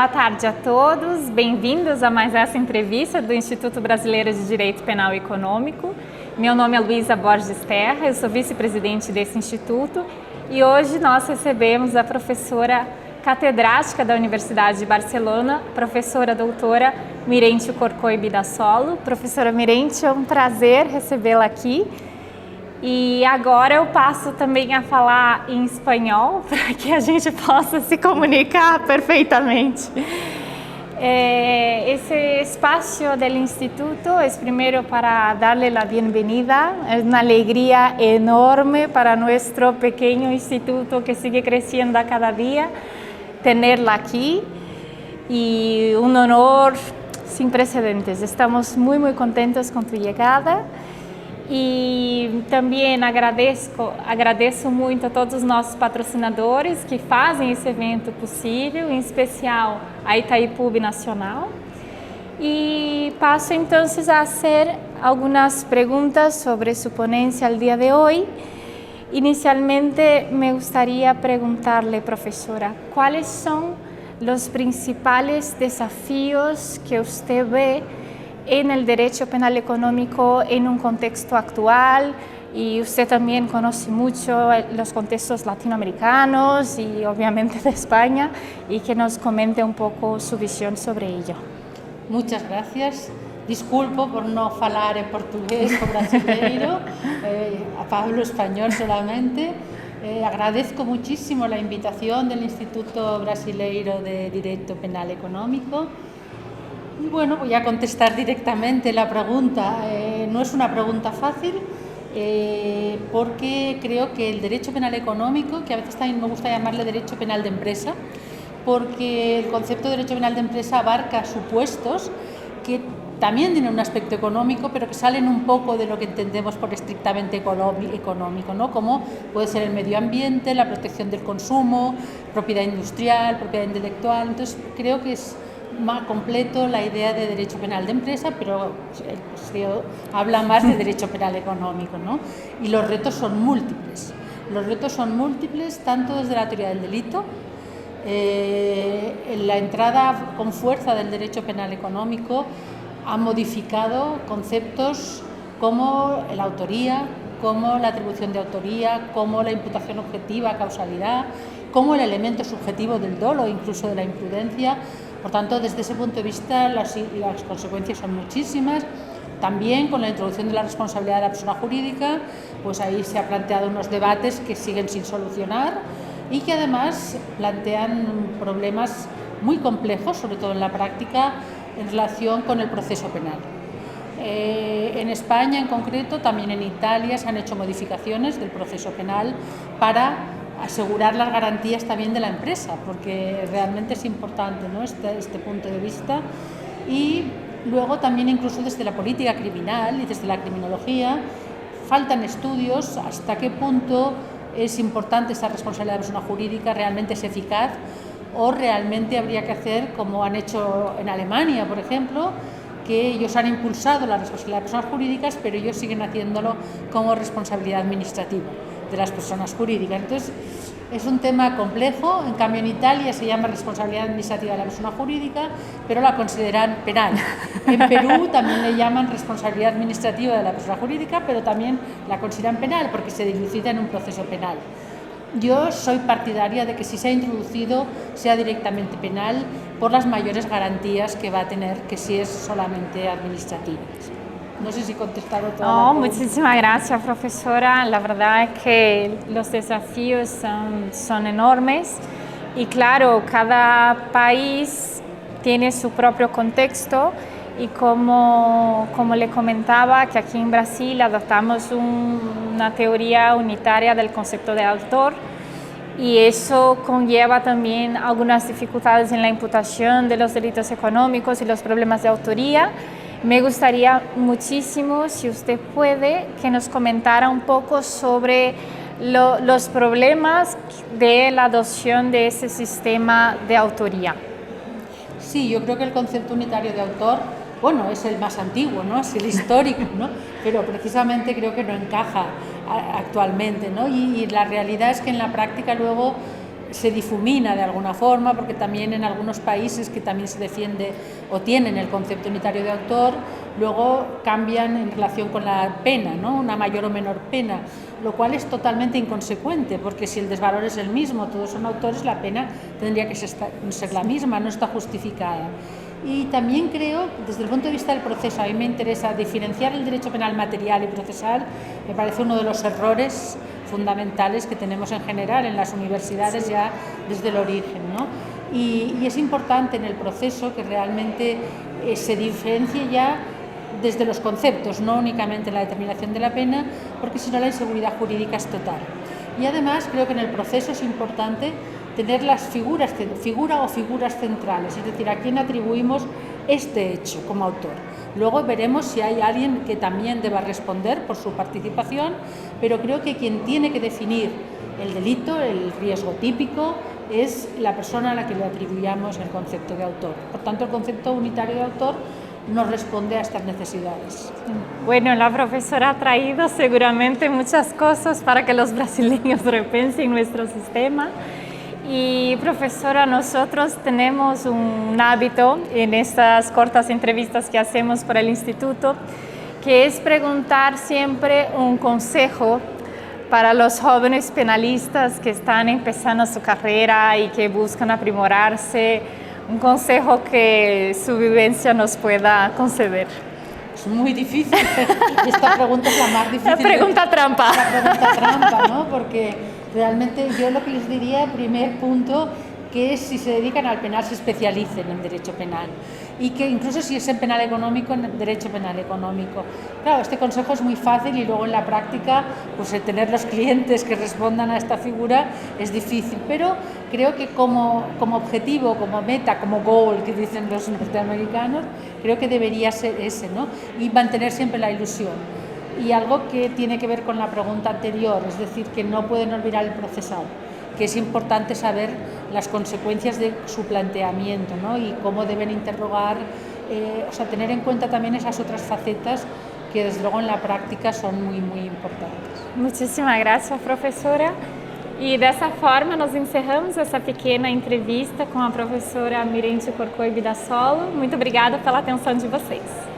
Boa tarde a todos, bem-vindos a mais essa entrevista do Instituto Brasileiro de Direito Penal e Econômico. Meu nome é Luísa Borges Terra, eu sou vice-presidente desse instituto e hoje nós recebemos a professora catedrática da Universidade de Barcelona, professora doutora Mirentio Corcoy Bidassolo. Professora Mirentio, é um prazer recebê-la aqui. E agora eu passo também a falar em espanhol para que a gente possa se comunicar perfeitamente. Esse espacio del instituto es primero para darle la bienvenida. Es una alegría enorme para nuestro pequeño instituto que sigue creciendo a cada día tenerla aquí y un honor sin precedentes. Estamos muy contentos con tu llegada. E também agradeço muito a todos os nossos patrocinadores que fazem esse evento possível, em especial a Itaipu Nacional. E passo então a fazer algumas perguntas sobre sua ponencia al día de hoy. Inicialmente me gustaría preguntarle, profesora, ¿cuáles son los principales desafíos que usted ve en el derecho penal económico en un contexto actual? Y usted también conoce mucho los contextos latinoamericanos y obviamente de España, y que nos comente un poco su visión sobre ello. Muchas gracias. Disculpo por no falar en portugués o brasileiro, hablo español solamente. Agradezco muchísimo la invitación del Instituto Brasileiro de Derecho Penal Económico. Y bueno, voy a contestar directamente la pregunta. No es una pregunta fácil, porque creo que el derecho penal económico, que a veces también me gusta llamarle derecho penal de empresa, porque el concepto de derecho penal de empresa abarca supuestos que también tienen un aspecto económico, pero que salen un poco de lo que entendemos por estrictamente económico, ¿no? Como puede ser el medio ambiente, la protección del consumo, propiedad industrial, propiedad intelectual. Entonces creo que es más completo la idea de derecho penal de empresa, pero se habla más de derecho penal económico, ¿no? Y los retos son múltiples. Los retos son múltiples tanto desde la teoría del delito, la entrada con fuerza del derecho penal económico ha modificado conceptos como la autoría, como la atribución de autoría, como la imputación objetiva, causalidad, como el elemento subjetivo del dolo, incluso de la imprudencia. Por tanto, desde ese punto de vista, las consecuencias son muchísimas. También con la introducción de la responsabilidad de la persona jurídica, pues ahí se han planteado unos debates que siguen sin solucionar y que además plantean problemas muy complejos, sobre todo en la práctica, en relación con el proceso penal. En España en concreto, también en Italia, se han hecho modificaciones del proceso penal para asegurar las garantías también de la empresa, porque realmente es importante, ¿no? este punto de vista. Y luego también incluso desde la política criminal y desde la criminología faltan estudios hasta qué punto es importante esta responsabilidad de persona jurídica, realmente es eficaz, o realmente habría que hacer como han hecho en Alemania, por ejemplo, que ellos han impulsado la responsabilidad de personas jurídicas, pero ellos siguen haciéndolo como responsabilidad administrativa de las personas jurídicas. Entonces, es un tema complejo. En cambio, en Italia se llama responsabilidad administrativa de la persona jurídica, pero la consideran penal. En Perú también le llaman responsabilidad administrativa de la persona jurídica, pero también la consideran penal porque se dilucida en un proceso penal. Yo soy partidaria de que si se ha introducido sea directamente penal por las mayores garantías que va a tener que si es solamente administrativa. No sé si he contestado toda la pregunta. Muchísimas gracias, profesora. La verdad es que los desafíos son enormes y claro, cada país tiene su propio contexto y como le comentaba, que aquí en Brasil adoptamos una teoría unitaria del concepto de autor y eso conlleva también algunas dificultades en la imputación de los delitos económicos y los problemas de autoría. Me gustaría muchísimo, si usted puede, que nos comentara un poco sobre los problemas de la adopción de ese sistema de autoría. Sí, yo creo que el concepto unitario de autor, bueno, es el más antiguo, ¿no? Es el histórico, ¿no? Pero precisamente creo que no encaja actualmente, ¿no? Y la realidad es que en la práctica luego se difumina de alguna forma, porque también en algunos países que también se defiende o tienen el concepto unitario de autor, luego cambian en relación con la pena, ¿no? Una mayor o menor pena, lo cual es totalmente inconsecuente, porque si el desvalor es el mismo, todos son autores, la pena tendría que ser la misma, no está justificada. Y también creo, desde el punto de vista del proceso, a mí me interesa diferenciar el derecho penal material y procesal, me parece uno de los errores fundamentales que tenemos en general en las universidades ya desde el origen, ¿no? Y es importante en el proceso que realmente se diferencie ya desde los conceptos, no únicamente la determinación de la pena, porque si no la inseguridad jurídica es total. Y además creo que en el proceso es importante tener las figuras centrales, es decir, a quién atribuimos este hecho como autor. Luego veremos si hay alguien que también deba responder por su participación, pero creo que quien tiene que definir el delito, el riesgo típico, es la persona a la que le atribuyamos el concepto de autor. Por tanto, el concepto unitario de autor no responde a estas necesidades. Bueno, la profesora ha traído seguramente muchas cosas para que los brasileños repensen nuestro sistema. Y profesora, nosotros tenemos un hábito en estas cortas entrevistas que hacemos para el instituto, que es preguntar siempre un consejo para los jóvenes penalistas que están empezando su carrera y que buscan aprimorarse, un consejo que su vivencia nos pueda conceder. Es muy difícil, esta pregunta es la más difícil. La pregunta trampa. La pregunta trampa, ¿no? Porque realmente yo lo que les diría, primer punto, que es si se dedican al penal se especialicen en derecho penal y que incluso si es en penal económico, en derecho penal económico. Claro, este consejo es muy fácil y luego en la práctica pues el tener los clientes que respondan a esta figura es difícil, pero creo que como objetivo, como meta, como goal que dicen los norteamericanos, creo que debería ser ese, ¿no? Y mantener siempre la ilusión. Y algo que tiene que ver con la pregunta anterior, es decir, que no pueden olvidar el procesal, que es importante saber las consecuencias de su planteamiento, ¿no? Y cómo deben interrogar, o sea, tener en cuenta también esas otras facetas que desde luego en la práctica son muy, muy importantes. Muchísimas gracias, profesora. E dessa forma nós encerramos essa pequena entrevista com a professora Mirente Corcoy Bidassolo. Muito obrigada pela atenção de vocês.